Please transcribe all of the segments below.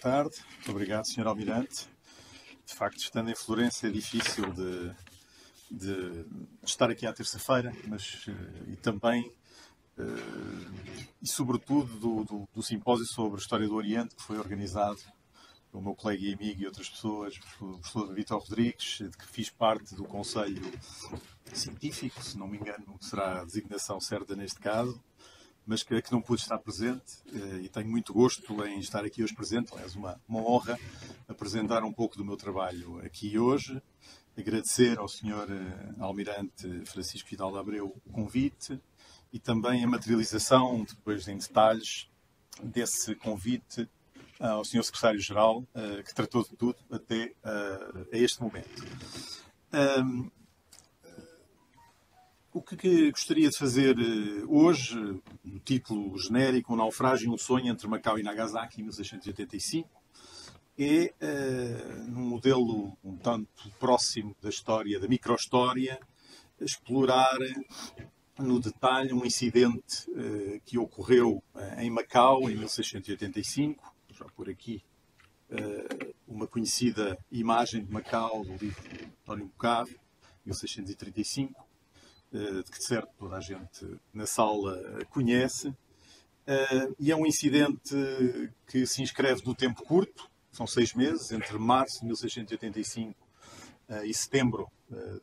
tarde. Muito obrigado, Sr. Almirante. De facto, estando em Florença é difícil de estar aqui à terça-feira, mas e também e sobretudo do simpósio sobre a História do Oriente, que foi organizado pelo meu colega e amigo e outras pessoas, o professor Vítor Rodrigues, de que fiz parte do Conselho Científico, se não me engano, será a designação certa neste caso, mas que não pude estar presente e tenho muito gosto em estar aqui hoje presente. É uma honra apresentar um pouco do meu trabalho aqui hoje. Agradecer ao Sr. Almirante Francisco Vidal de Abreu o convite e também a materialização, depois em detalhes, desse convite ao Sr. Secretário-Geral, que tratou de tudo até a este momento. O que gostaria de fazer hoje, no título genérico, Um naufrágio e um sonho entre Macau e Nagasaki, em 1685, é, num modelo um tanto próximo da história, da microhistória, explorar no detalhe um incidente que ocorreu em Macau, em 1685, já por aqui, uma conhecida imagem de Macau do livro de António Bocarro, 1635, de que de certo toda a gente na sala conhece, e é um incidente que se inscreve no tempo curto, são 6 meses, entre março de 1685 e setembro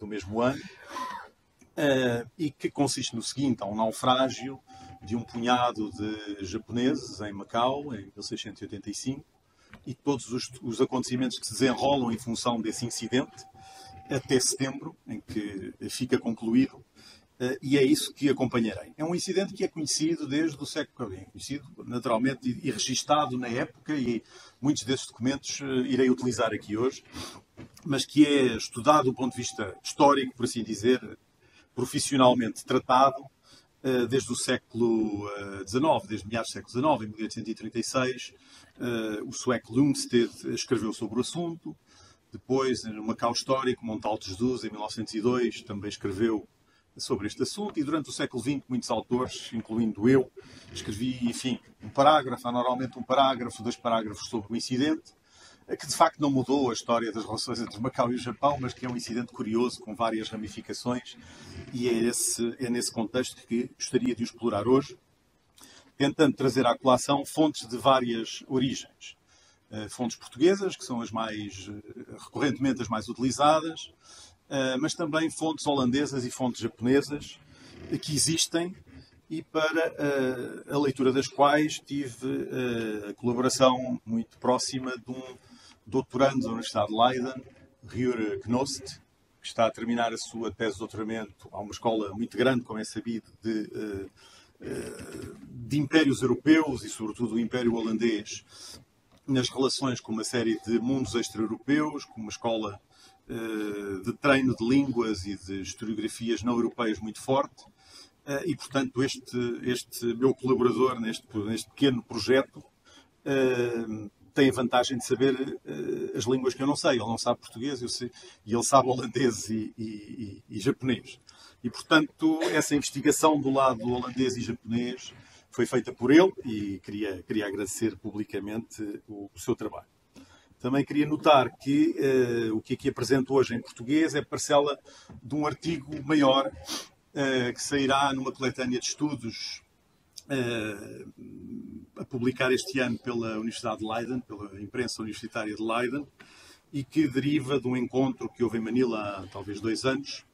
do mesmo ano, e que consiste no seguinte: há um naufrágio de um punhado de japoneses em Macau, em 1685, e todos os acontecimentos que se desenrolam em função desse incidente, até setembro, em que fica concluído, e é isso que acompanharei. É um incidente que é conhecido desde o século XX, conhecido naturalmente e registado na época, e muitos desses documentos irei utilizar aqui hoje, mas que é estudado do ponto de vista histórico, por assim dizer, profissionalmente tratado, desde o século XIX, desde meados do século XIX, em 1836, o sueco Lundstedt escreveu sobre o assunto. Depois, no Macau Histórico, Montal de Jesus, em 1902, também escreveu sobre este assunto, e durante o século XX muitos autores, incluindo eu, escrevi, enfim, um parágrafo, normalmente um parágrafo, 2 parágrafos sobre o incidente, que de facto não mudou a história das relações entre Macau e o Japão, mas que é um incidente curioso, com várias ramificações, e é nesse contexto que gostaria de o explorar hoje, tentando trazer à colação fontes de várias origens. Fontes portuguesas, que são as mais, recorrentemente as mais utilizadas, mas também fontes holandesas e fontes japonesas que existem e para a leitura das quais tive a colaboração muito próxima de um doutorando da Universidade de Leiden, Rure Knost, que está a terminar a sua tese de doutoramento a uma escola muito grande, como é sabido, de impérios europeus e, sobretudo, o Império Holandês, nas relações com uma série de mundos extra-europeus, com uma escola de treino de línguas e de historiografias não europeias muito forte, e, portanto, este meu colaborador neste pequeno projeto tem a vantagem de saber as línguas que eu não sei. Ele não sabe português, eu sei, e ele sabe holandês e japonês. E, portanto, essa investigação do lado holandês e japonês foi feita por ele, e queria agradecer publicamente o seu trabalho. Também queria notar que o que aqui apresento hoje em português é parcela de um artigo maior que sairá numa coletânea de estudos a publicar este ano pela Universidade de Leiden, pela imprensa universitária de Leiden, e que deriva de um encontro que houve em Manila há talvez 2 anos,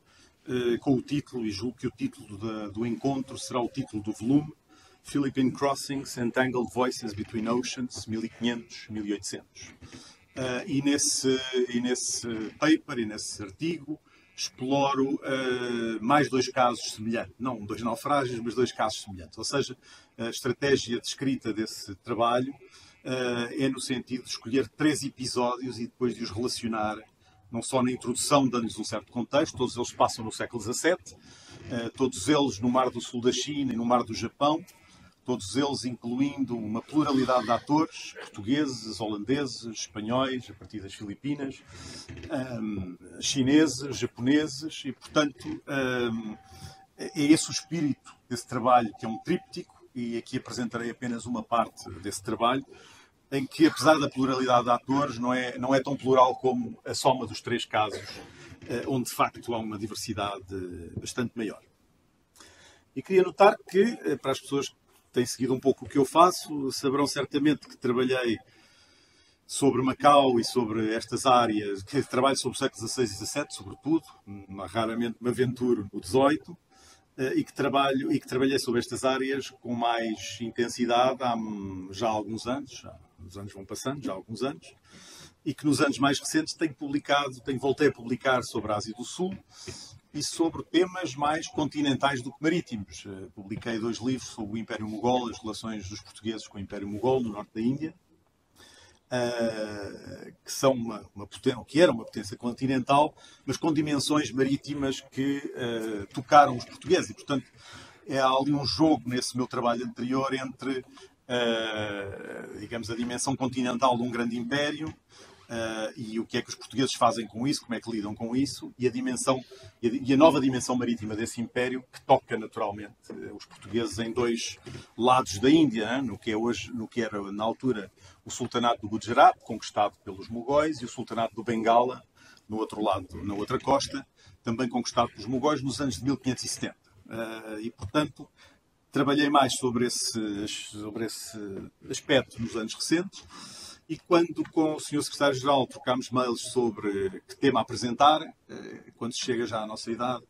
com o título, e julgo que o título do encontro será o título do volume, Philippine Crossings, Entangled Voices Between Oceans, 1500-1800. E nesse paper, e nesse artigo, exploro mais 2 casos semelhantes. Não 2 naufrágios, mas 2 casos semelhantes. Ou seja, a estratégia descrita desse trabalho é no sentido de escolher 3 episódios e depois de os relacionar, não só na introdução, dando-lhes um certo contexto. Todos eles passam no século XVII, todos eles no Mar do Sul da China e no Mar do Japão, todos eles incluindo uma pluralidade de atores, portugueses, holandeses, espanhóis, a partir das Filipinas, chineses, japoneses, e, portanto, é esse o espírito desse trabalho, que é um tríptico, e aqui apresentarei apenas uma parte desse trabalho, em que, apesar da pluralidade de atores, não é tão plural como a soma dos 3 casos, onde de facto há uma diversidade bastante maior. E queria notar que, para as pessoas que têm seguido um pouco o que eu faço, saberão certamente que trabalhei sobre Macau e sobre estas áreas, que trabalho sobre o século XVI e XVII, sobretudo, raramente me aventuro no XVIII, e que trabalhei sobre estas áreas com mais intensidade há já alguns anos, os anos vão passando, já há alguns anos, e que nos anos mais recentes voltei a publicar sobre a Ásia do Sul e sobre temas mais continentais do que marítimos. Publiquei 2 livros sobre o Império Mogol, as relações dos portugueses com o Império Mogol no norte da Índia, que são que era uma potência continental, mas com dimensões marítimas que tocaram os portugueses. E, portanto, há ali um jogo nesse meu trabalho anterior entre, digamos, a dimensão continental de um grande império e o que é que os portugueses fazem com isso, como é que lidam com isso, e a nova dimensão marítima desse império, que toca naturalmente os portugueses em 2 lados da Índia, no que era na altura o sultanato do Gujarat, conquistado pelos mogóis, e o sultanato do Bengala, no outro lado, na outra costa, também conquistado pelos mogóis nos anos de 1570. E, portanto, trabalhei mais sobre esse aspecto nos anos recentes. E quando com o Sr. Secretário-Geral trocámos mails sobre que tema apresentar, quando se chega já à nossa idade,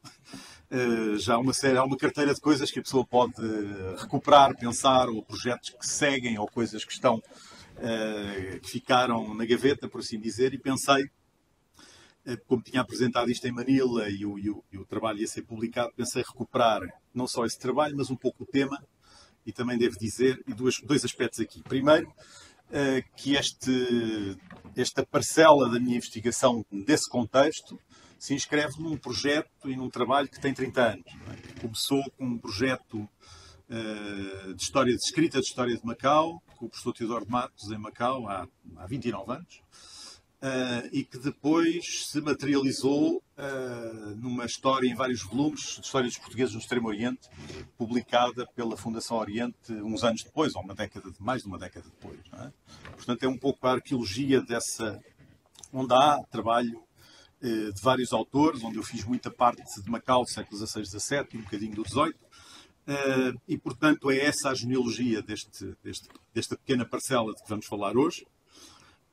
já há uma carteira de coisas que a pessoa pode recuperar, pensar, ou projetos que seguem, ou coisas que que ficaram na gaveta, por assim dizer, e pensei, como tinha apresentado isto em Manila e o trabalho ia ser publicado, pensei recuperar não só esse trabalho, mas um pouco o tema, e também devo dizer, e 2 aspectos aqui. Primeiro, que esta parcela da minha investigação desse contexto se inscreve num projeto e num trabalho que tem 30 anos. Começou com um projeto de escrita de história de Macau, com o professor Teodoro de Matos, em Macau, há 29 anos, e que depois se materializou numa história em vários volumes, de história dos portugueses no Extremo Oriente, publicada pela Fundação Oriente uns anos depois, ou mais de uma década depois. Não é? Portanto, é um pouco a arqueologia onde há trabalho de vários autores, onde eu fiz muita parte de Macau do século XVI, XVII e um bocadinho do XVIII. E, portanto, é essa a genealogia desta pequena parcela de que vamos falar hoje.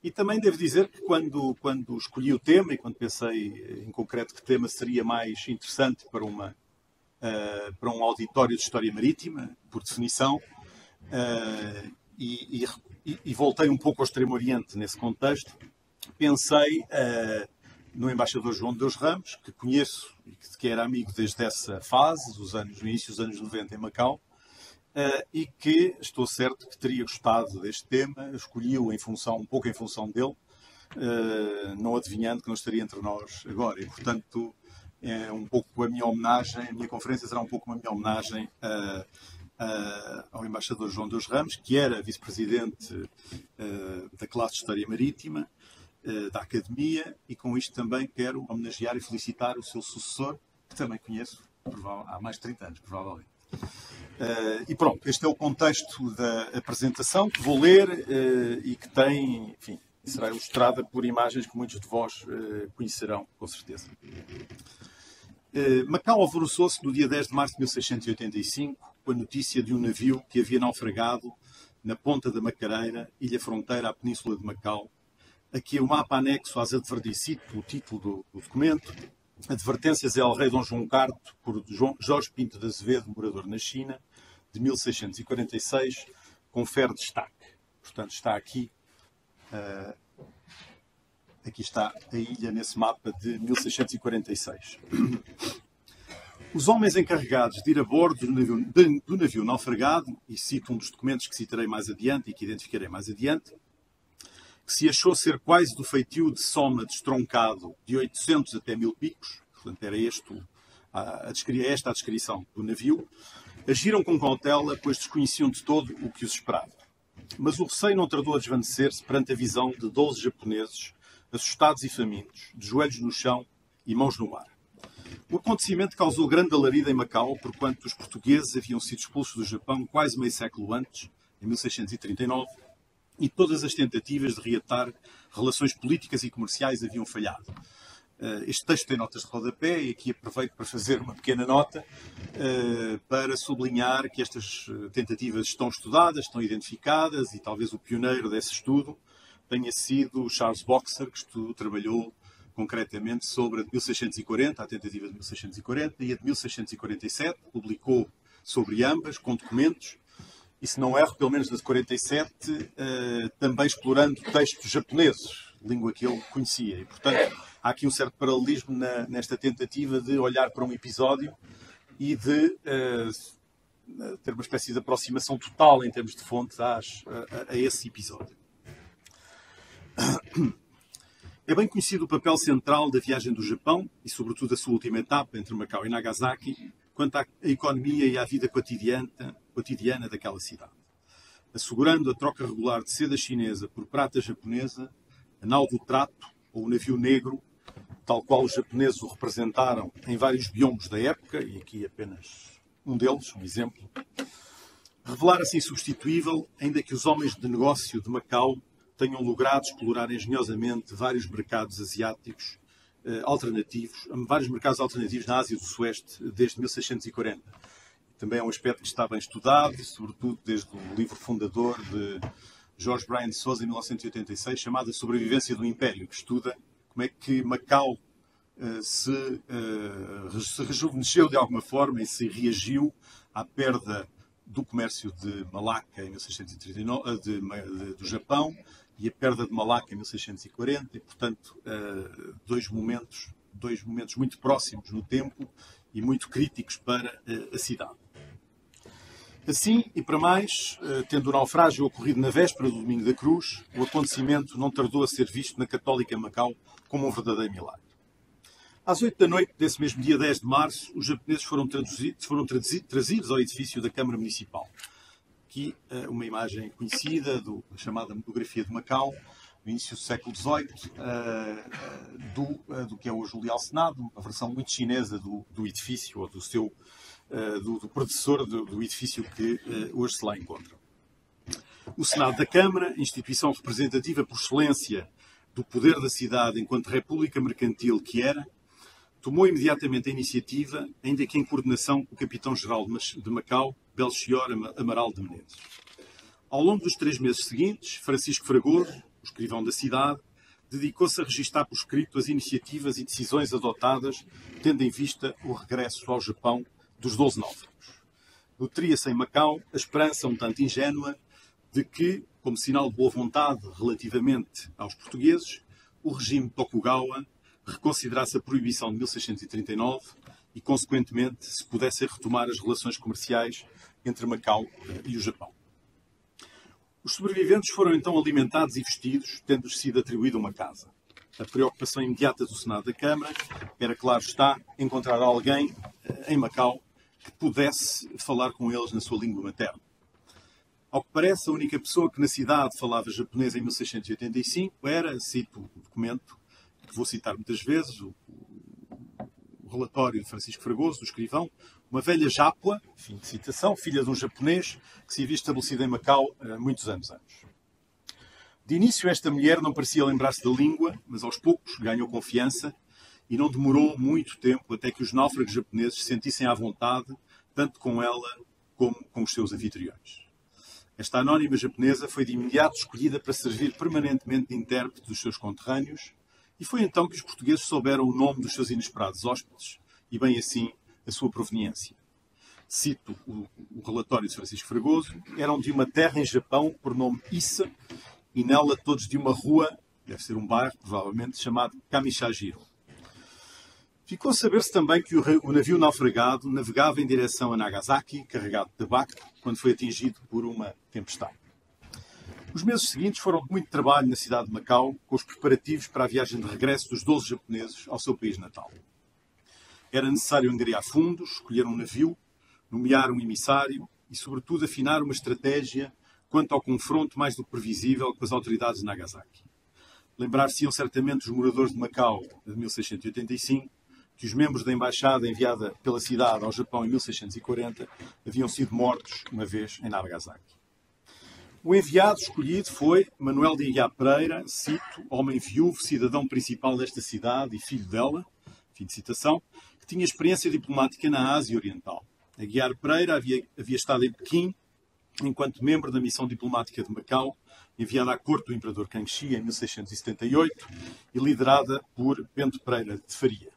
E também devo dizer que quando escolhi o tema e quando pensei em concreto que tema seria mais interessante para um auditório de história marítima, por definição, e voltei um pouco ao Extremo Oriente nesse contexto, pensei no embaixador João de Deus Ramos, que conheço e que era amigo desde essa fase, no início dos anos 90 em Macau, e que estou certo que teria gostado deste tema, escolhi-o um pouco em função dele, não adivinhando que não estaria entre nós agora. E, portanto, é um pouco a minha homenagem, a minha conferência será um pouco uma minha homenagem ao embaixador João Deus Ramos, que era vice-presidente da classe de História Marítima, da Academia, e com isto também quero homenagear e felicitar o seu sucessor, que também conheço há mais de 30 anos, provavelmente. E pronto, este é o contexto da apresentação que vou ler e que tem, enfim, será ilustrada por imagens que muitos de vós conhecerão, com certeza. Macau alvoroçou-se no dia 10 de março de 1685 com a notícia de um navio que havia naufragado na Ponta da Macareira, ilha fronteira à Península de Macau. Aqui o mapa anexo às advertências, o título do documento. Advertências ao rei Dom João IV, por Jorge Pinto de Azevedo, morador na China, de 1646, confere destaque. Portanto, está aqui. Aqui está a ilha nesse mapa de 1646. Os homens encarregados de ir a bordo do navio naufragado, e cito um dos documentos que citarei mais adiante e que identificarei mais adiante, que se achou ser quase do feitio de soma destroncado de 800 até 1000 picos, portanto era esta a descrição do navio, agiram com cautela, pois desconheciam de todo o que os esperava. Mas o receio não tardou a desvanecer-se perante a visão de 12 japoneses, assustados e famintos, de joelhos no chão e mãos no mar. O acontecimento causou grande alarido em Macau, porquanto os portugueses haviam sido expulsos do Japão quase meio século antes, em 1639, e todas as tentativas de reatar relações políticas e comerciais haviam falhado. Este texto tem notas de rodapé e aqui aproveito para fazer uma pequena nota para sublinhar que estas tentativas estão estudadas, estão identificadas e talvez o pioneiro desse estudo tenha sido Charles Boxer, que trabalhou concretamente sobre a de 1640, a tentativa de 1640 e a de 1647, publicou sobre ambas, com documentos, e se não erro, pelo menos na de 47, também explorando textos japoneses, língua que ele conhecia. E, portanto, há aqui um certo paralelismo nesta tentativa de olhar para um episódio e de ter uma espécie de aproximação total em termos de fontes a esse episódio. É bem conhecido o papel central da viagem do Japão e, sobretudo, a sua última etapa entre Macau e Nagasaki, quanto à economia e à vida cotidiana daquela cidade. Assegurando a troca regular de seda chinesa por prata japonesa, a nau do trato, ou o navio negro, tal qual os japoneses o representaram em vários biombos da época, e aqui apenas um deles, um exemplo, revelara-se insubstituível, ainda que os homens de negócio de Macau tenham logrado explorar engenhosamente vários mercados asiáticos alternativos, vários mercados alternativos na Ásia do Sueste desde 1640. Também é um aspecto que está bem estudado, sobretudo desde o livro fundador de George Brian de Souza, em 1986, chamado A Sobrevivência do Império, que estuda como é que Macau se rejuvenesceu de alguma forma e se reagiu à perda do comércio de Malaca em 1639, do Japão, e a perda de Malaca em 1640, e, portanto, dois momentos muito próximos no tempo e muito críticos para a cidade. Assim, e para mais, tendo o naufrágio ocorrido na véspera do Domingo da Cruz, o acontecimento não tardou a ser visto na católica Macau como um verdadeiro milagre. Às 8 da noite desse mesmo dia 10 de março, os japoneses foram trazidos ao edifício da Câmara Municipal. Aqui uma imagem conhecida, chamada Fotografia de Macau, no início do século XVIII, do que é hoje o Leal Senado, uma versão muito chinesa do edifício, ou do predecessor do edifício que hoje se lá encontra. O Senado da Câmara, instituição representativa por excelência do poder da cidade enquanto república mercantil que era, tomou imediatamente a iniciativa, ainda que em coordenação com o capitão-geral de Macau, Belchior Amaral de Menezes. Ao longo dos 3 meses seguintes, Francisco Fragoso, o escrivão da cidade, dedicou-se a registar por escrito as iniciativas e decisões adotadas, tendo em vista o regresso ao Japão dos 12 náufragos. Nutria-se em Macau a esperança um tanto ingênua de que, como sinal de boa vontade relativamente aos portugueses, o regime Tokugawa reconsiderasse a proibição de 1639 e, consequentemente, se pudessem retomar as relações comerciais entre Macau e o Japão. Os sobreviventes foram então alimentados e vestidos, tendo-lhes sido atribuída uma casa. A preocupação imediata do Senado da Câmara era, claro está, encontrar alguém em Macau que pudesse falar com eles na sua língua materna. Ao que parece, a única pessoa que na cidade falava japonês em 1685 era, cito o documento, que vou citar muitas vezes, o relatório de Francisco Fragoso, do escrivão, uma velha jápua, fim de citação, filha de um japonês que se havia estabelecido em Macau muitos anos antes. De início, esta mulher não parecia lembrar-se da língua, mas aos poucos ganhou confiança e não demorou muito tempo até que os náufragos japoneses se sentissem à vontade, tanto com ela como com os seus anfitriões. Esta anónima japonesa foi de imediato escolhida para servir permanentemente de intérprete dos seus conterrâneos, e foi então que os portugueses souberam o nome dos seus inesperados hóspedes e, bem assim, a sua proveniência. Cito o relatório de Francisco Fragoso: eram de uma terra em Japão por nome Issa, e nela todos de uma rua, deve ser um bairro, provavelmente, chamado Kamishajiro. Ficou a saber-se também que o navio naufragado navegava em direção a Nagasaki, carregado de tabaco, quando foi atingido por uma tempestade. Os meses seguintes foram de muito trabalho na cidade de Macau, com os preparativos para a viagem de regresso dos 12 japoneses ao seu país natal. Era necessário angariar fundos, escolher um navio, nomear um emissário e, sobretudo, afinar uma estratégia quanto ao confronto mais do que previsível com as autoridades de Nagasaki. Lembrar-se-iam certamente os moradores de Macau de 1685 que os membros da embaixada enviada pela cidade ao Japão em 1640 haviam sido mortos uma vez em Nagasaki. O enviado escolhido foi Manuel de Aguiar Pereira, cito, homem viúvo, cidadão principal desta cidade e filho dela, fim de citação, que tinha experiência diplomática na Ásia Oriental. Aguiar Pereira havia estado em Pequim enquanto membro da missão diplomática de Macau, enviada à corte do imperador Kangxi em 1678 e liderada por Bento Pereira de Faria.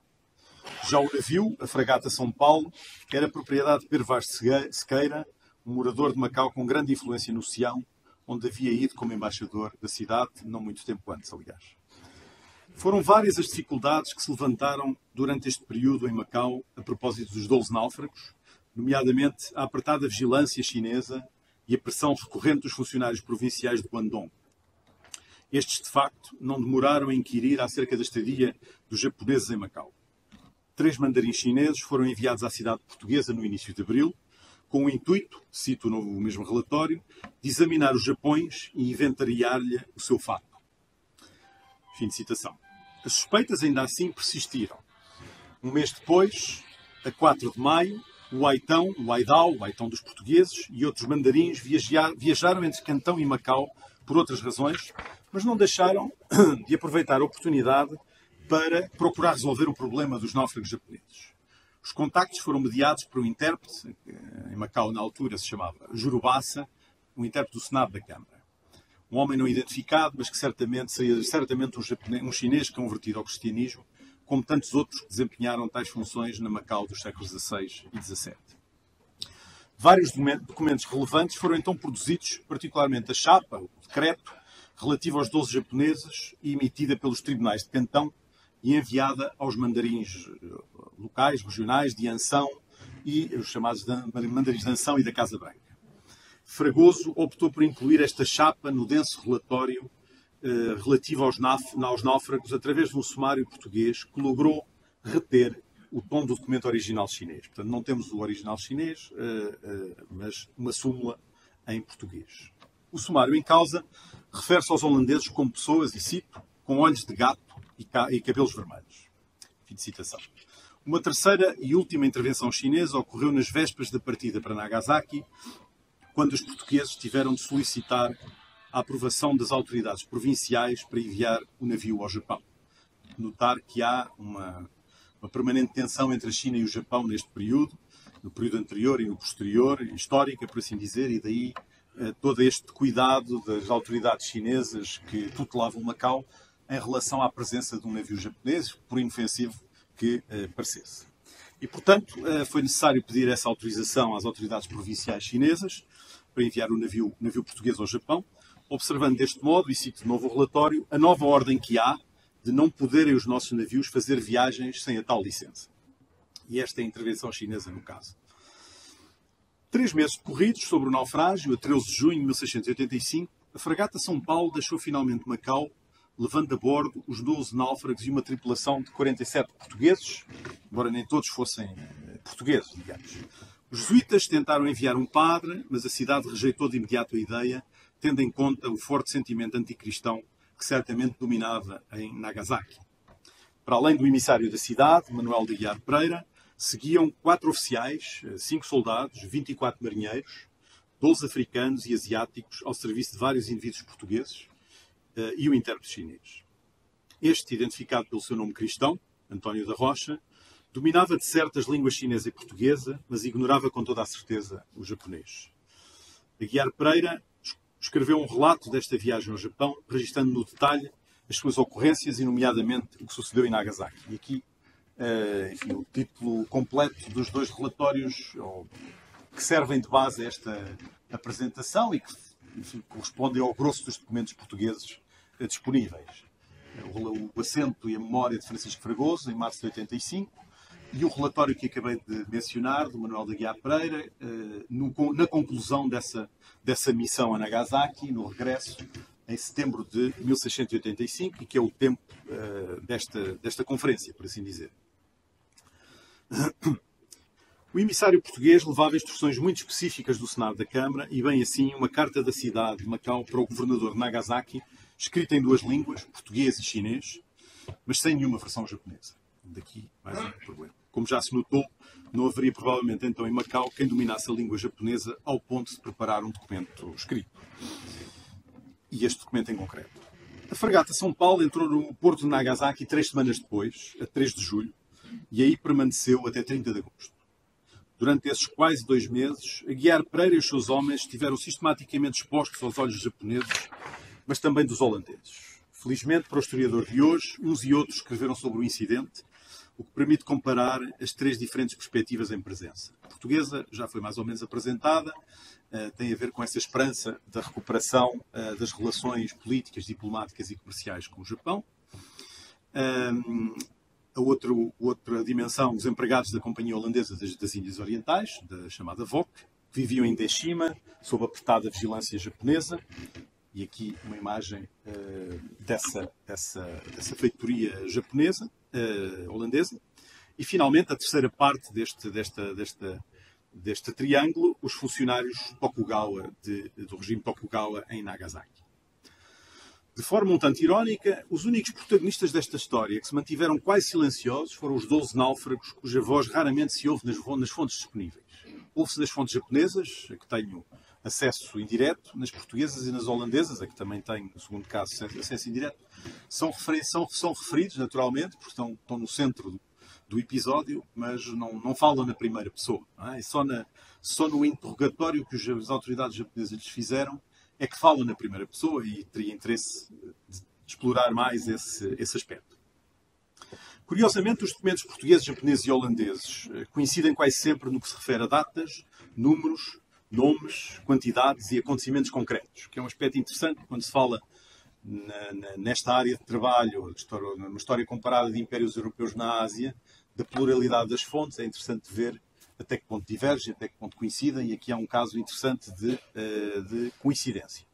Já o navio, a fragata São Paulo, era propriedade de Pedro Vaz de Sequeira, um morador de Macau com grande influência no Sião, onde havia ido como embaixador da cidade, não muito tempo antes, aliás. Foram várias as dificuldades que se levantaram durante este período em Macau a propósito dos 12 náufragos, nomeadamente a apertada vigilância chinesa e a pressão recorrente dos funcionários provinciais de Guangdong. Estes, de facto, não demoraram a inquirir acerca da estadia dos japoneses em Macau. 3 mandarins chineses foram enviados à cidade portuguesa no início de abril, com o intuito, cito no mesmo relatório, de examinar os Japões e inventariar-lhe o seu fato. Fim de citação. As suspeitas ainda assim persistiram. Um mês depois, a 4 de maio, o Haitão dos portugueses, e outros mandarins viajaram entre Cantão e Macau por outras razões, mas não deixaram de aproveitar a oportunidade para procurar resolver o problema dos náufragos japoneses. Os contactos foram mediados por um intérprete, em Macau na altura se chamava Jurubasa, um intérprete do Senado da Câmara. Um homem não identificado, mas que seria certamente um chinês convertido ao cristianismo, como tantos outros que desempenharam tais funções na Macau dos séculos XVI e XVII. Vários documentos relevantes foram então produzidos, particularmente a chapa, o decreto, relativo aos 12 japoneses e emitida pelos tribunais de Cantão e enviada aos mandarins locais, regionais, de Anção e os chamados mandarins de Anção e da Casa Branca. Fragoso optou por incluir esta chapa no denso relatório relativo aos náufragos através de um sumário português que logrou reter o tom do documento original chinês. Portanto, não temos o original chinês, mas uma súmula em português. O sumário em causa refere-se aos holandeses como pessoas, e cito, com olhos de gato e cabelos vermelhos. Fim de citação. Uma terceira e última intervenção chinesa ocorreu nas vésperas da partida para Nagasaki, quando os portugueses tiveram de solicitar a aprovação das autoridades provinciais para enviar o navio ao Japão. Notar que há uma permanente tensão entre a China e o Japão neste período, no período anterior e no posterior, histórica, por assim dizer, e daí todo este cuidado das autoridades chinesas que tutelavam Macau em relação à presença de um navio japonês, por inofensivo que parecesse. E, portanto, foi necessário pedir essa autorização às autoridades provinciais chinesas para enviar o navio português ao Japão, observando deste modo, e cito de novo o relatório, a nova ordem que há de não poderem os nossos navios fazer viagens sem a tal licença. E esta é a intervenção chinesa no caso. 3 meses decorridos sobre o naufrágio, a 13 de junho de 1685, a fragata São Paulo deixou finalmente Macau, levando a bordo os 12 náufragos e uma tripulação de 47 portugueses, embora nem todos fossem portugueses, digamos. Os jesuítas tentaram enviar um padre, mas a cidade rejeitou de imediato a ideia, tendo em conta o forte sentimento anticristão que certamente dominava em Nagasaki. Para além do emissário da cidade, Manuel de Aguiar Pereira, seguiam 4 oficiais, 5 soldados, 24 marinheiros, 12 africanos e asiáticos ao serviço de vários indivíduos portugueses e o intérprete chinês. Este, identificado pelo seu nome cristão, António da Rocha, dominava de certas línguas chinesa e portuguesa, mas ignorava com toda a certeza o japonês. Aguiar Pereira escreveu um relato desta viagem ao Japão, registrando no detalhe as suas ocorrências e, nomeadamente, o que sucedeu em Nagasaki. E aqui, enfim, o título completo dos 2 relatórios que servem de base a esta apresentação e que, enfim, correspondem ao grosso dos documentos portugueses disponíveis. O assento e a memória de Francisco Fragoso, em março de 85, e o relatório que acabei de mencionar, do Manuel de Aguiar Pereira, na conclusão dessa missão a Nagasaki, no regresso, em setembro de 1685, e que é o tempo desta conferência, por assim dizer. O emissário português levava instruções muito específicas do Senado da Câmara e, bem assim, uma carta da cidade de Macau para o governador de Nagasaki, escrita em 2 línguas, português e chinês, mas sem nenhuma versão japonesa. Daqui mais um problema. Como já se notou, não haveria provavelmente então em Macau quem dominasse a língua japonesa ao ponto de preparar um documento escrito. e este documento em concreto. A fragata São Paulo entrou no porto de Nagasaki 3 semanas depois, a 3 de julho, e aí permaneceu até 30 de agosto. Durante esses quase 2 meses, Aguiar Pereira e os seus homens estiveram sistematicamente expostos aos olhos japoneses, mas também dos holandeses. Felizmente, para o historiador de hoje, uns e outros escreveram sobre o incidente, o que permite comparar as 3 diferentes perspectivas em presença. A portuguesa já foi mais ou menos apresentada, tem a ver com essa esperança da recuperação das relações políticas, diplomáticas e comerciais com o Japão. A outra dimensão, os empregados da Companhia Holandesa das Índias Orientais, da chamada VOC, que viviam em Deshima, sob apertada vigilância japonesa. E aqui uma imagem dessa feitoria japonesa, holandesa. E, finalmente, a terceira parte deste triângulo, os funcionários Tokugawa, do regime Tokugawa em Nagasaki. De forma um tanto irónica, os únicos protagonistas desta história que se mantiveram quase silenciosos foram os 12 náufragos, cuja voz raramente se ouve nas fontes disponíveis. Ouve-se nas fontes japonesas, a que tenho acesso indireto, nas portuguesas e nas holandesas, a que também tenho, no segundo caso, acesso indireto. São referidos, naturalmente, porque estão no centro do episódio, mas não falam na primeira pessoa. Não é? Só no interrogatório que as autoridades japonesas lhes fizeram é que falam na primeira pessoa, e teria interesse de explorar mais esse aspecto. Curiosamente, os documentos portugueses, japoneses e holandeses coincidem quase sempre no que se refere a datas, números, nomes, quantidades e acontecimentos concretos, que é um aspecto interessante quando se fala nesta área de trabalho, numa história comparada de impérios europeus na Ásia, da pluralidade das fontes. É interessante ver até que ponto divergem, até que ponto coincidem, e aqui há um caso interessante de coincidência.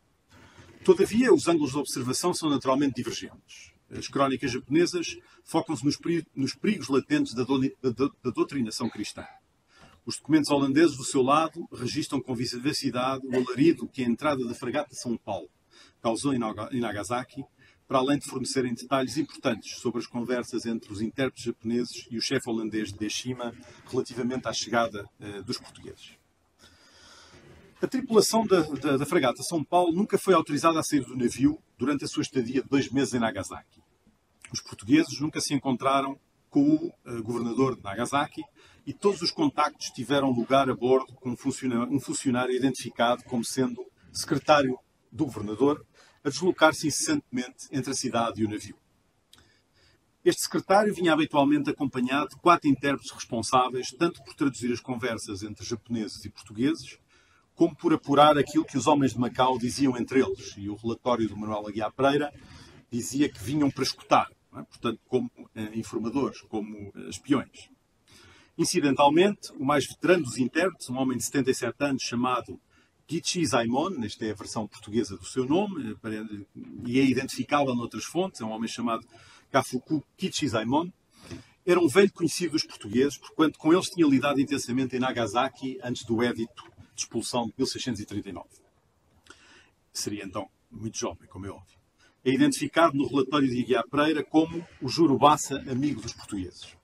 Todavia, os ângulos de observação são naturalmente divergentes. As crónicas japonesas focam-se nos perigos latentes da doutrinação cristã. Os documentos holandeses, do seu lado, registram com vivacidade o alarido que a entrada da fragata São Paulo causou em Nagasaki, para além de fornecerem detalhes importantes sobre as conversas entre os intérpretes japoneses e o chefe holandês de Deshima relativamente à chegada dos portugueses. A tripulação da fragata São Paulo nunca foi autorizada a sair do navio durante a sua estadia de 2 meses em Nagasaki. Os portugueses nunca se encontraram com o governador de Nagasaki, e todos os contactos tiveram lugar a bordo com um funcionário identificado como sendo secretário do governador, a deslocar-se incessantemente entre a cidade e o navio. Este secretário vinha habitualmente acompanhado de 4 intérpretes responsáveis, tanto por traduzir as conversas entre japoneses e portugueses, como por apurar aquilo que os homens de Macau diziam entre eles. E o relatório do Manuel Aguiar Pereira dizia que vinham para escutar, não é? Portanto, como informadores, como espiões. Incidentalmente, o mais veterano dos intérpretes, um homem de 77 anos chamado Kichi Zaimon, esta é a versão portuguesa do seu nome, e é identificável noutras fontes, é um homem chamado Kafuku Kichi Zaimon, era um velho conhecido dos portugueses, porquanto com eles tinha lidado intensamente em Nagasaki antes do édito de expulsão de 1639. Seria então muito jovem, como é óbvio. É identificado no relatório de Aguiar Pereira como o Jurubassa amigo dos portugueses.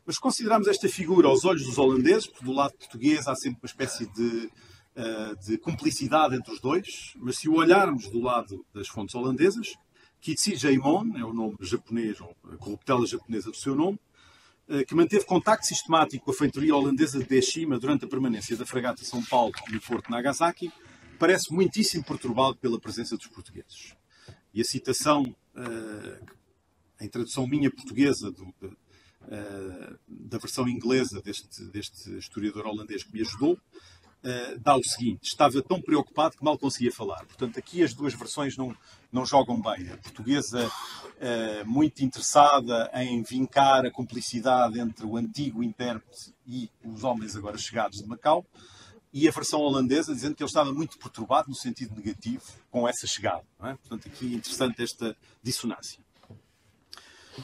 Mas se considerarmos esta figura aos olhos dos holandeses, porque do lado português há sempre uma espécie de cumplicidade entre os dois, mas se o olharmos do lado das fontes holandesas, Kichi Jaimon é o nome japonês, ou a corruptela japonesa do seu nome, que manteve contacto sistemático com a feitoria holandesa de Deshima durante a permanência da fragata São Paulo no porto de Nagasaki, parece muitíssimo perturbado pela presença dos portugueses. E a citação, em tradução minha portuguesa, da versão inglesa deste historiador holandês que me ajudou, dá o seguinte: estava tão preocupado que mal conseguia falar. Portanto, aqui as duas versões não jogam bem. A portuguesa muito interessada em vincar a cumplicidade entre o antigo intérprete e os homens agora chegados de Macau, e a versão holandesa dizendo que ele estava muito perturbado, no sentido negativo, com essa chegada. Não é? Portanto, aqui é interessante esta dissonância.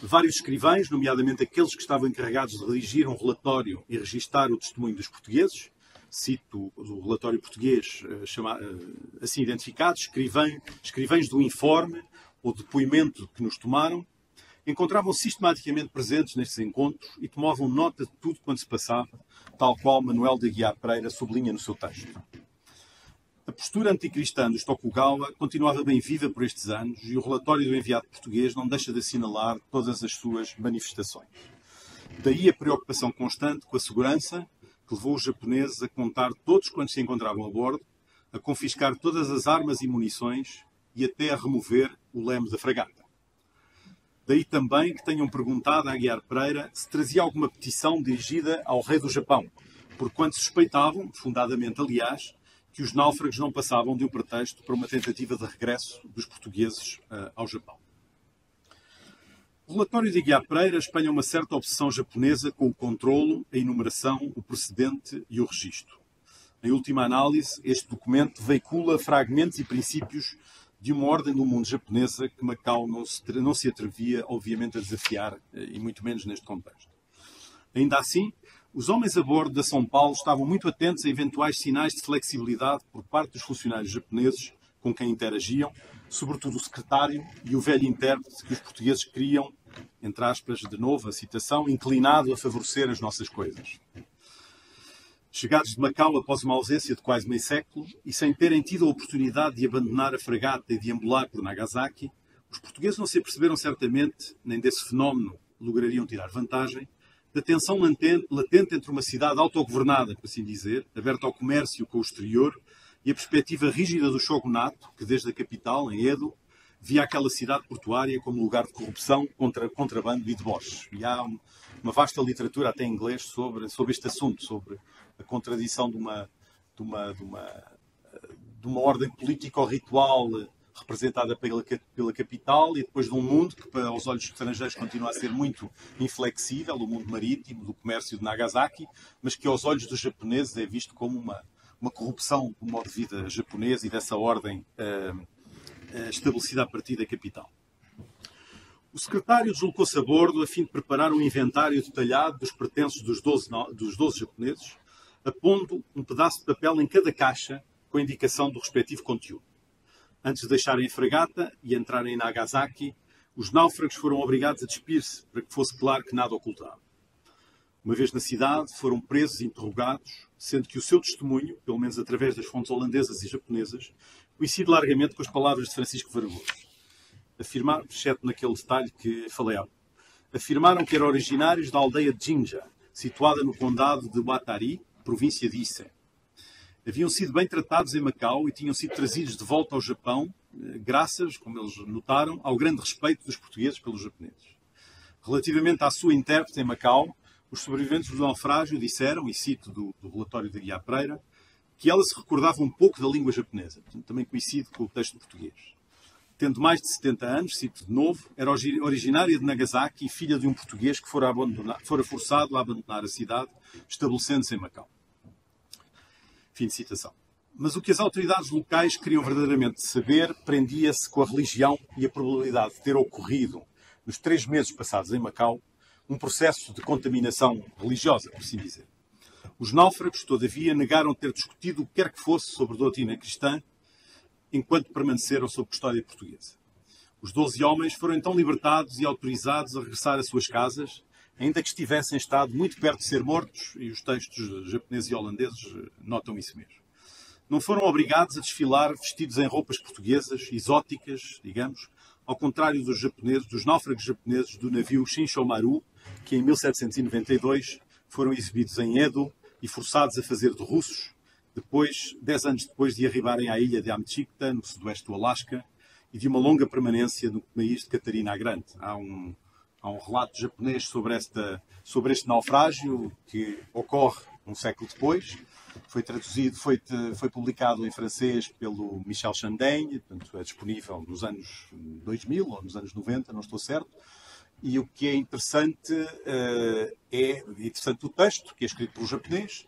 Vários escrivães, nomeadamente aqueles que estavam encarregados de redigir um relatório e registar o testemunho dos portugueses, cito o relatório português assim identificado, escrivães do informe ou depoimento que nos tomaram, encontravam-se sistematicamente presentes nestes encontros e tomavam nota de tudo quanto se passava, tal qual Manuel de Aguiar Pereira sublinha no seu texto. A postura anticristã dos Tokugawa continuava bem viva por estes anos e o relatório do enviado português não deixa de assinalar todas as suas manifestações. Daí a preocupação constante com a segurança que levou os japoneses a contar todos quantos se encontravam a bordo, a confiscar todas as armas e munições e até a remover o leme da fragata. Daí também que tenham perguntado a Aguiar Pereira se trazia alguma petição dirigida ao rei do Japão, porquanto suspeitavam, fundadamente aliás, que os náufragos não passavam de um pretexto para uma tentativa de regresso dos portugueses ao Japão. O relatório de Aguiar Pereira espelha uma certa obsessão japonesa com o controlo, a enumeração, o precedente e o registro. Em última análise, este documento veicula fragmentos e princípios de uma ordem do mundo japonesa que Macau não se atrevia, obviamente, a desafiar, e muito menos neste contexto. Ainda assim, os homens a bordo da São Paulo estavam muito atentos a eventuais sinais de flexibilidade por parte dos funcionários japoneses com quem interagiam, sobretudo o secretário e o velho intérprete que os portugueses queriam, entre aspas, de novo a citação, inclinado a favorecer as nossas coisas. Chegados de Macau após uma ausência de quase meio século e sem terem tido a oportunidade de abandonar a fragata e deambular por Nagasaki, os portugueses não se aperceberam certamente, nem desse fenómeno lograriam tirar vantagem, da tensão latente entre uma cidade autogovernada, por assim dizer, aberta ao comércio com o exterior, e a perspectiva rígida do shogunato, que desde a capital, em Edo, via aquela cidade portuária como lugar de corrupção, contrabando e deboche. E há uma vasta literatura, até em inglês, sobre este assunto, sobre a contradição de uma ordem político-ritual representada pela capital e depois de um mundo que, aos olhos estrangeiros, continua a ser muito inflexível, o mundo marítimo, do comércio de Nagasaki, mas que aos olhos dos japoneses é visto como uma corrupção do modo de vida japonês e dessa ordem estabelecida a partir da capital. O secretário deslocou-se a bordo a fim de preparar um inventário detalhado dos pertences dos 12 japoneses, apondo um pedaço de papel em cada caixa com a indicação do respectivo conteúdo. Antes de deixarem a fragata e entrarem em Nagasaki, os náufragos foram obrigados a despir-se para que fosse claro que nada ocultavam. Uma vez na cidade, foram presos e interrogados, sendo que o seu testemunho, pelo menos através das fontes holandesas e japonesas, coincide largamente com as palavras de Francisco Varagoso. Afirmaram, exceto naquele detalhe que falei há pouco, afirmaram que eram originários da aldeia de Jinja, situada no condado de Watari, província de Ise. Haviam sido bem tratados em Macau e tinham sido trazidos de volta ao Japão, graças, como eles notaram, ao grande respeito dos portugueses pelos japoneses. Relativamente à sua intérprete em Macau, os sobreviventes do naufrágio disseram, e cito do relatório de Aguiar Pereira, que ela se recordava um pouco da língua japonesa, também coincide com o texto português. Tendo mais de 70 anos, cito de novo, era originária de Nagasaki e filha de um português que fora forçado a abandonar a cidade, estabelecendo-se em Macau. Fim de citação. Mas o que as autoridades locais queriam verdadeiramente saber prendia-se com a religião e a probabilidade de ter ocorrido, nos 3 meses passados em Macau, um processo de contaminação religiosa, por assim dizer. Os náufragos, todavia, negaram ter discutido o que quer que fosse sobre a doutrina cristã, enquanto permaneceram sob custódia portuguesa. Os 12 homens foram então libertados e autorizados a regressar às suas casas, ainda que estivessem em estado muito perto de ser mortos, e os textos japoneses e holandeses notam isso mesmo. Não foram obrigados a desfilar vestidos em roupas portuguesas, exóticas, digamos, ao contrário dos náufragos japoneses do navio Shinshomaru, que em 1792 foram exibidos em Edo e forçados a fazer de russos, 10 anos depois de arribarem à ilha de Amchitka, no sudoeste do Alasca, e de uma longa permanência no país de Catarina a Grande. Há um relato japonês sobre este naufrágio que ocorre um século depois. Foi traduzido, foi publicado em francês pelo Michel Chandaigne, portanto é disponível nos anos 2000 ou nos anos 90, não estou certo. E o que é interessante é o texto, que é escrito por um japonês,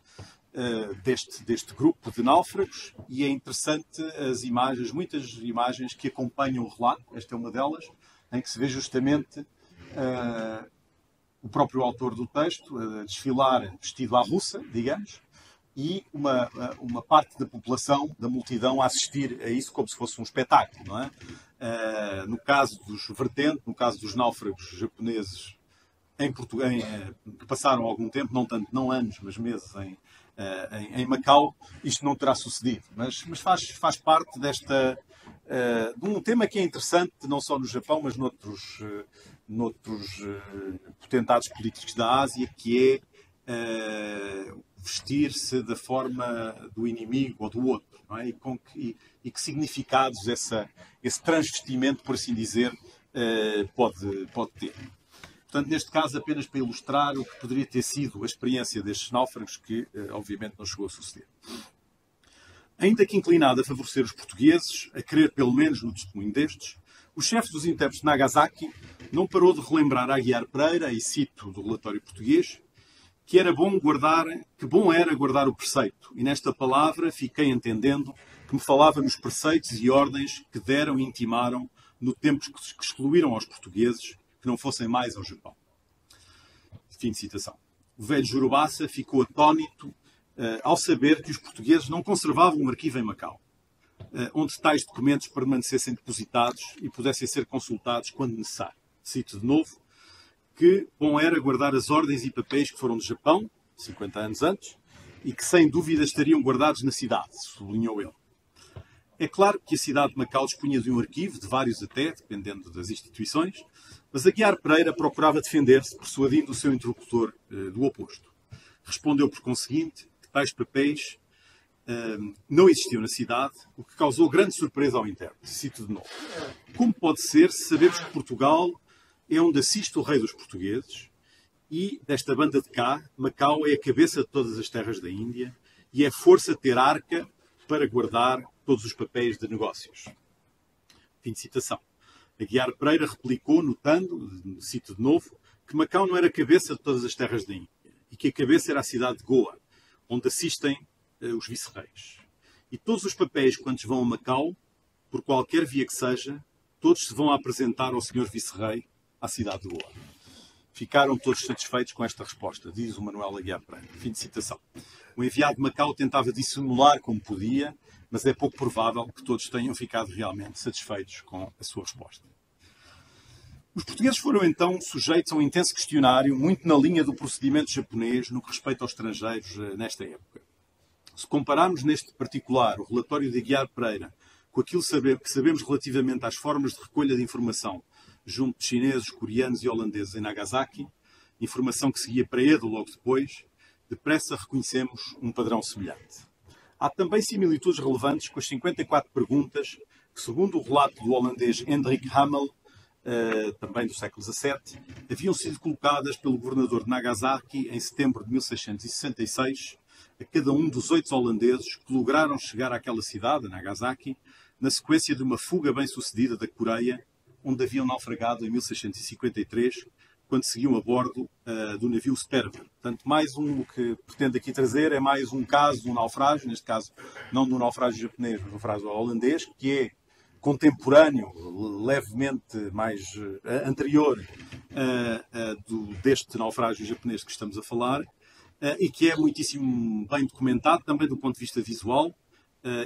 deste grupo de náufragos, e é interessante as imagens, muitas imagens que acompanham o relato, esta é uma delas, em que se vê justamente o próprio autor do texto a desfilar vestido à russa, digamos, e uma parte da população, da multidão, a assistir a isso como se fosse um espetáculo, não é? No caso no caso dos náufragos japoneses em Portugal, que passaram algum tempo, não anos, mas meses em Macau, isto não terá sucedido. Mas faz parte de um tema que é interessante, não só no Japão, mas noutros potentados políticos da Ásia, que é vestir-se da forma do inimigo ou do outro. Não é? E que significados esse transvestimento, por assim dizer, pode ter. Portanto, neste caso, apenas para ilustrar o que poderia ter sido a experiência destes náufragos, que obviamente não chegou a suceder. Ainda que inclinado a favorecer os portugueses, a crer pelo menos no testemunho destes, o chefe dos intérpretes de Nagasaki não parou de relembrar a Aguiar Pereira, e cito do relatório português, que bom era guardar o preceito, e nesta palavra fiquei entendendo que me falava nos preceitos e ordens que deram e intimaram no tempo que excluíram aos portugueses que não fossem mais ao Japão. Fim de citação. O velho Jurubassa ficou atónito ao saber que os portugueses não conservavam um arquivo em Macau, onde tais documentos permanecessem depositados e pudessem ser consultados quando necessário. Cito de novo, que bom era guardar as ordens e papéis que foram do Japão, 50 anos antes, e que sem dúvida estariam guardados na cidade, sublinhou ele. É claro que a cidade de Macau dispunha de um arquivo, de vários até, dependendo das instituições, mas Aguiar Pereira procurava defender-se, persuadindo o seu interlocutor do oposto. Respondeu, por conseguinte, que tais papéis não existiam na cidade, o que causou grande surpresa ao intérprete. Cito de novo. Como pode ser se sabemos que Portugal é onde assiste o rei dos portugueses e, desta banda de cá, Macau é a cabeça de todas as terras da Índia e é força ter arca para guardar todos os papéis de negócios. Fim de citação. Aguiar Pereira replicou, notando, cito de novo, que Macau não era a cabeça de todas as terras da Índia e que a cabeça era a cidade de Goa, onde assistem os vice-reis. E todos os papéis, quantos vão a Macau, por qualquer via que seja, todos se vão apresentar ao senhor vice-rei à cidade de Goa. Ficaram todos satisfeitos com esta resposta, diz o Manuel Aguiar Pereira. Fim de citação. O enviado de Macau tentava dissimular como podia, mas é pouco provável que todos tenham ficado realmente satisfeitos com a sua resposta. Os portugueses foram então sujeitos a um intenso questionário, muito na linha do procedimento japonês no que respeita aos estrangeiros nesta época. Se compararmos neste particular o relatório de Aguiar Pereira com aquilo que sabemos relativamente às formas de recolha de informação junto de chineses, coreanos e holandeses em Nagasaki, informação que seguia para Edo logo depois, depressa reconhecemos um padrão semelhante. Há também similitudes relevantes com as 54 perguntas que, segundo o relato do holandês Hendrik Hamel, também do século XVII, haviam sido colocadas pelo governador de Nagasaki em setembro de 1666 a cada um dos 8 holandeses que lograram chegar àquela cidade, Nagasaki, na sequência de uma fuga bem-sucedida da Coreia, onde haviam naufragado em 1653, quando seguiam a bordo do navio Sperver. Portanto, o que pretendo aqui trazer é mais um caso, um naufrágio, neste caso não do naufrágio japonês, mas do naufrágio holandês, que é contemporâneo, levemente mais anterior deste naufrágio japonês que estamos a falar, e que é muitíssimo bem documentado, também do ponto de vista visual.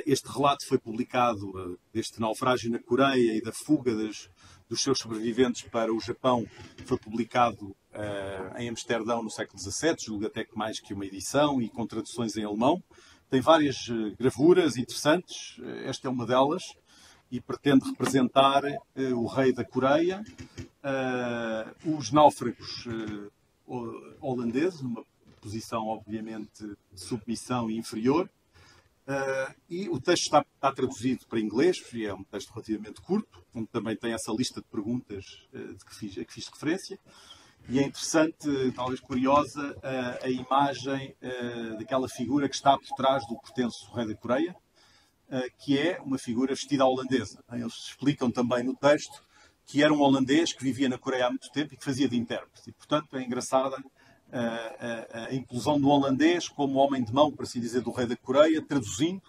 Este relato foi publicado, deste naufrágio na Coreia e da fuga dos seus sobreviventes para o Japão, foi publicado em Amsterdão no século XVII, julgo até que mais que uma edição, e com traduções em alemão. Tem várias gravuras interessantes, esta é uma delas, e pretende representar o rei da Coreia, os náufragos holandeses, numa posição obviamente de submissão e inferior, e o texto está traduzido para inglês, e é um texto relativamente curto, onde também tem essa lista de perguntas a que fiz referência. E é interessante, talvez curiosa, a imagem daquela figura que está por trás do pretenso rei da Coreia, que é uma figura vestida à holandesa. Eles explicam também no texto que era um holandês que vivia na Coreia há muito tempo e que fazia de intérprete. E, portanto, é engraçada a inclusão do holandês como homem de mão, por assim dizer, do rei da Coreia, traduzindo,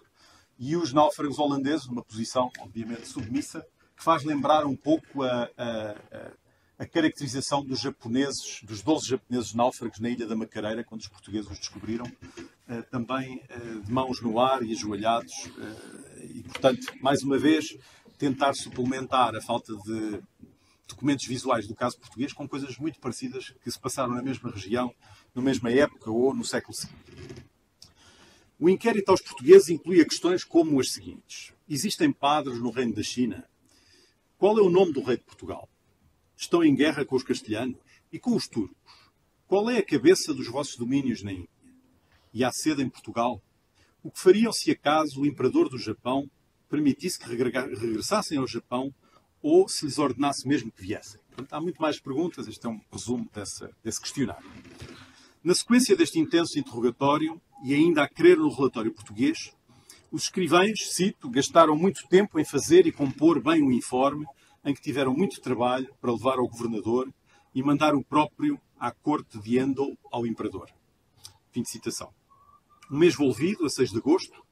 e os náufragos holandeses, numa posição, obviamente, submissa, que faz lembrar um pouco a caracterização dos japoneses, dos 12 japoneses náufragos na Ilha da Macareira, quando os portugueses os descobriram, também de mãos no ar e ajoelhados, e, portanto, mais uma vez, tentar suplementar a falta de documentos visuais do caso português com coisas muito parecidas que se passaram na mesma região, na mesma época ou no século seguinte. O inquérito aos portugueses incluía questões como as seguintes. Existem padres no reino da China? Qual é o nome do rei de Portugal? Estão em guerra com os castelhanos? E com os turcos? Qual é a cabeça dos vossos domínios na Índia? E há sede em Portugal? O que fariam se acaso o imperador do Japão permitisse que regressassem ao Japão ou se lhes ordenasse mesmo que viessem? Portanto, há muito mais perguntas. Este é um resumo desse questionário. Na sequência deste intenso interrogatório, e ainda a crer no relatório português, os escrivães, cito, gastaram muito tempo em fazer e compor bem o informe, em que tiveram muito trabalho para levar ao governador e mandar o próprio à corte de Endo ao imperador. Fim de citação. Um mês volvido, a 6 de agosto,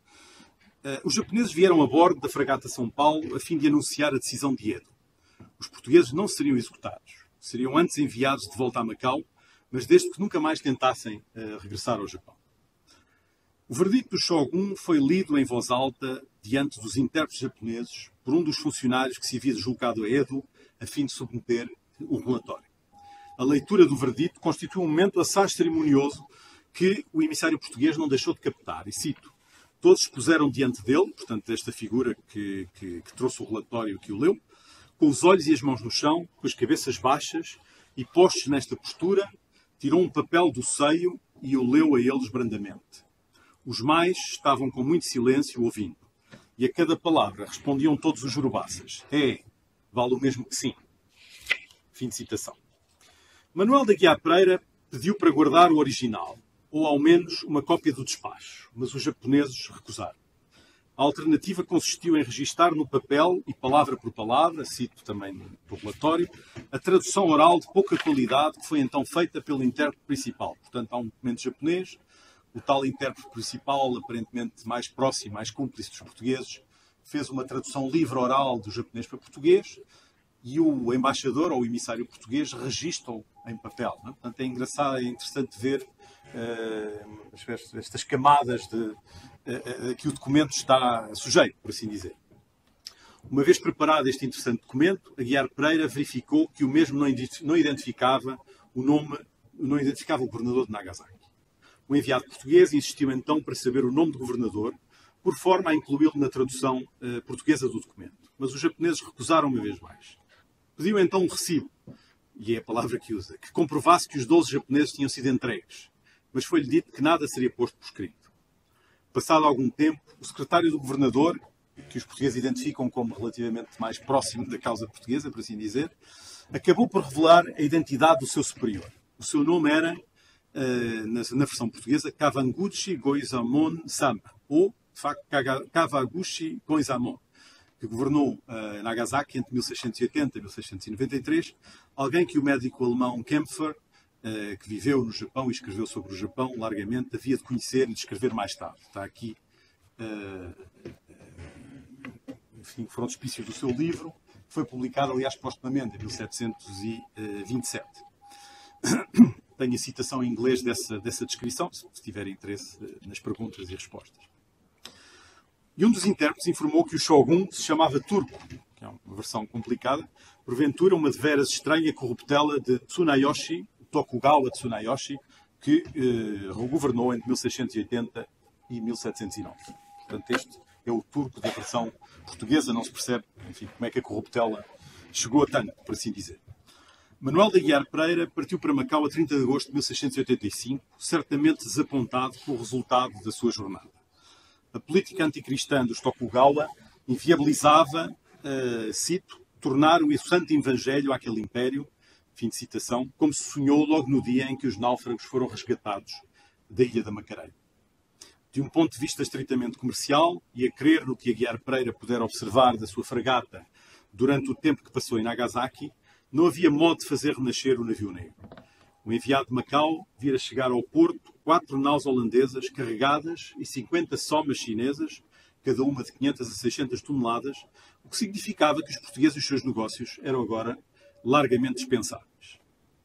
os japoneses vieram a bordo da fragata São Paulo a fim de anunciar a decisão de Edo. Os portugueses não seriam executados. Seriam antes enviados de volta a Macau, mas desde que nunca mais tentassem regressar ao Japão. O verdicto do Shogun foi lido em voz alta diante dos intérpretes japoneses por um dos funcionários que se havia deslocado a Edo a fim de submeter o relatório. A leitura do verdicto constitui um momento assaz cerimonioso que o emissário português não deixou de captar. E cito, todos se puseram diante dele, portanto, desta figura que trouxe o relatório que o leu, com os olhos e as mãos no chão, com as cabeças baixas e postos nesta postura, tirou um papel do seio e o leu a eles brandamente. Os mais estavam com muito silêncio ouvindo, e a cada palavra respondiam todos os jurubaças. Vale o mesmo que sim. Fim de citação. Manuel da Guiar Pereira pediu para guardar o original, ou ao menos uma cópia do despacho, mas os japoneses recusaram. A alternativa consistiu em registar no papel, e palavra por palavra, cito também no relatório, a tradução oral de pouca qualidade que foi então feita pelo intérprete principal. Portanto, há um documento japonês, o tal intérprete principal, aparentemente mais próximo, mais cúmplice dos portugueses, fez uma tradução livre oral do japonês para português e o embaixador ou o emissário português registra-o em papel. Não é? Portanto, é engraçado, é interessante ver estas camadas que o documento está sujeito, por assim dizer. Uma vez preparado este interessante documento, a Guiar Pereira verificou que o mesmo não identificava o governador de Nagasaki. O enviado português insistiu então para saber o nome do governador, por forma a incluí-lo na tradução portuguesa do documento. Mas os japoneses recusaram uma vez mais. Pediu então um recibo, e é a palavra que usa, que comprovasse que os 12 japoneses tinham sido entregues. Mas foi-lhe dito que nada seria posto por escrito. Passado algum tempo, o secretário do governador, que os portugueses identificam como relativamente mais próximo da causa portuguesa, por assim dizer, acabou por revelar a identidade do seu superior. O seu nome era, na versão portuguesa, Kawaguchi Goizamon Sama, ou, de facto, Kawaguchi Goizamon, que governou Nagasaki entre 1680 e 1693, alguém que o médico alemão Kempfer, que viveu no Japão e escreveu sobre o Japão largamente, havia de conhecer e de escrever mais tarde. Está aqui, enfim, foram despícios do seu livro, que foi publicado, aliás, postumamente, em 1727. Tenho a citação em inglês dessa descrição, se tiver interesse nas perguntas e respostas. E um dos intérpretes informou que o Shogun se chamava Turco, que é uma versão complicada, porventura uma de veras estranha corruptela de Tsunayoshi, Tokugawa Tsunayoshi, que governou entre 1680 e 1709. Portanto, este é o turco da versão portuguesa, não se percebe, enfim, como é que a corruptela chegou a tanto, por assim dizer. Manuel da Guiar Pereira partiu para Macau a 30 de agosto de 1685, certamente desapontado com o resultado da sua jornada. A política anticristã dos Tokugawa inviabilizava, cito, tornar o santo evangelho àquele império, fim de citação, como se sonhou logo no dia em que os náufragos foram resgatados da ilha da Macareia. De um ponto de vista estritamente comercial, e a crer no que a Guiar Pereira pudera observar da sua fragata durante o tempo que passou em Nagasaki, não havia modo de fazer renascer o navio negro. O enviado de Macau vira chegar ao porto 4 naus holandesas carregadas e 50 somas chinesas, cada uma de 500 a 600 toneladas, o que significava que os portugueses e os seus negócios eram agora largamente dispensáveis.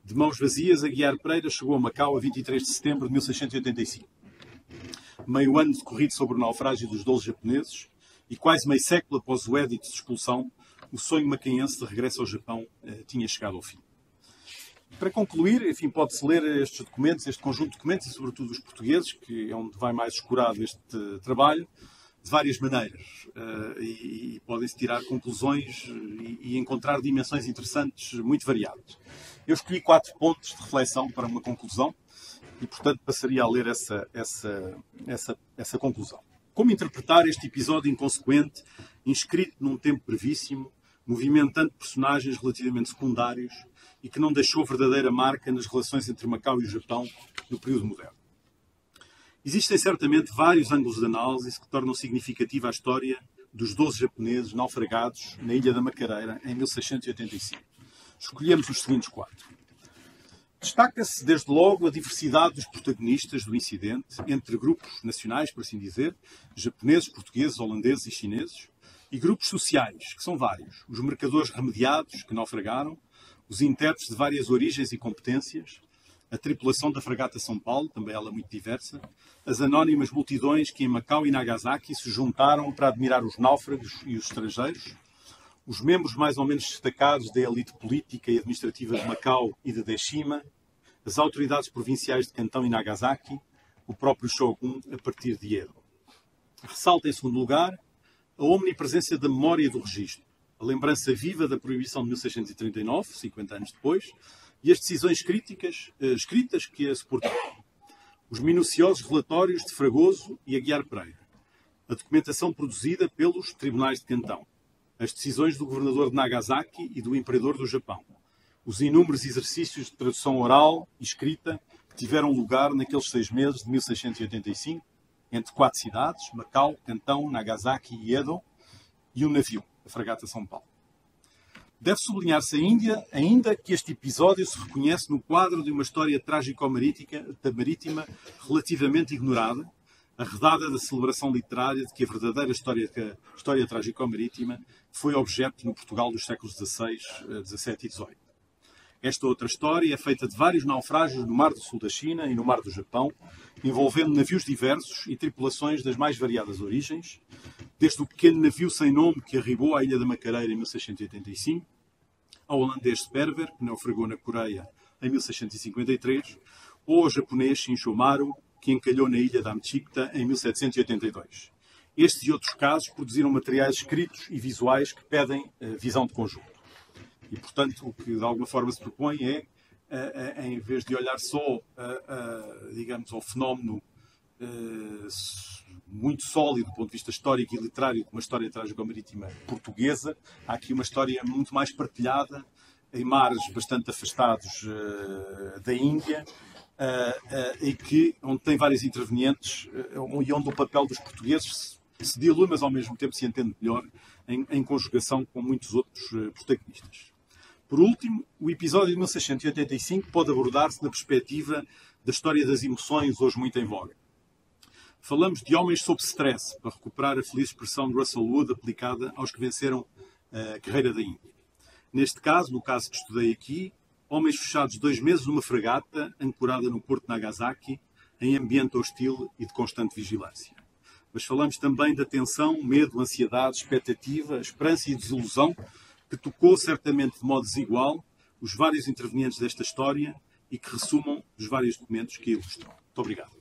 De mãos vazias, a Guiar Pereira chegou a Macau a 23 de setembro de 1685. Meio ano decorrido sobre o naufrágio dos 12 japoneses e quase meio século após o édito de expulsão, o sonho macaense de regresso ao Japão tinha chegado ao fim. Para concluir, enfim, pode-se ler estes documentos, este conjunto de documentos, e sobretudo os portugueses, que é onde vai mais escorado este trabalho, de várias maneiras. E podem-se tirar conclusões e encontrar dimensões interessantes muito variadas. Eu escolhi 4 pontos de reflexão para uma conclusão e, portanto, passaria a ler essa conclusão. Como interpretar este episódio inconsequente, inscrito num tempo brevíssimo, movimentando personagens relativamente secundários e que não deixou verdadeira marca nas relações entre Macau e o Japão no período moderno? Existem certamente vários ângulos de análise que tornam significativa a história dos 12 japoneses naufragados na Ilha da Macareira em 1685. Escolhemos os seguintes 4. Destaca-se, desde logo, a diversidade dos protagonistas do incidente, entre grupos nacionais, por assim dizer, japoneses, portugueses, holandeses e chineses, e grupos sociais, que são vários. Os mercadores remediados, que naufragaram, os intérpretes de várias origens e competências, a tripulação da fragata São Paulo, também ela muito diversa, as anónimas multidões que em Macau e Nagasaki se juntaram para admirar os náufragos e os estrangeiros, os membros mais ou menos destacados da elite política e administrativa de Macau e de Deshima, as autoridades provinciais de Cantão e Nagasaki, o próprio Shogun a partir de Edo. Ressalta, em segundo lugar, a omnipresença da memória e do registro, a lembrança viva da proibição de 1639, 50 anos depois, e as decisões escritas que a suportaram. Os minuciosos relatórios de Fragoso e Aguiar Pereira, a documentação produzida pelos tribunais de Cantão, as decisões do governador de Nagasaki e do imperador do Japão, os inúmeros exercícios de tradução oral e escrita que tiveram lugar naqueles 6 meses de 1685, entre 4 cidades, Macau, Cantão, Nagasaki e Edo, e um navio, a fragata São Paulo. Deve sublinhar-se ainda que este episódio se reconhece no quadro de uma história trágico-marítima relativamente ignorada, arredada da celebração literária de que a verdadeira história trágico-marítima foi objeto no Portugal dos séculos XVI, XVII e XVIII. Esta outra história é feita de vários naufrágios no Mar do Sul da China e no Mar do Japão, envolvendo navios diversos e tripulações das mais variadas origens, desde o pequeno navio sem nome que arribou à Ilha da Macareira em 1685, ao holandês Sperver, que naufragou na Coreia em 1653, ou ao japonês Shinshomaru, que encalhou na ilha da Amchitta em 1782. Estes e outros casos produziram materiais escritos e visuais que pedem visão de conjunto. E, portanto, o que de alguma forma se propõe é, em vez de olhar só, digamos, ao fenómeno muito sólido do ponto de vista histórico e literário de uma história trágico-marítima portuguesa, há aqui uma história muito mais partilhada, em mares bastante afastados da Índia, e onde tem vários intervenientes e onde o papel dos portugueses se dilui, mas ao mesmo tempo se entende melhor em conjugação com muitos outros protagonistas. Por último, o episódio de 1685 pode abordar-se na perspectiva da história das emoções, hoje muito em voga. Falamos de homens sob stress, para recuperar a feliz expressão de Russell Wood aplicada aos que venceram a carreira da Índia. Neste caso, no caso que estudei aqui, homens fechados 2 meses numa fragata ancorada no porto de Nagasaki, em ambiente hostil e de constante vigilância. Mas falamos também da tensão, medo, ansiedade, expectativa, esperança e desilusão que tocou certamente de modo desigual os vários intervenientes desta história e que ressumam os vários documentos que a ilustram. Muito obrigado.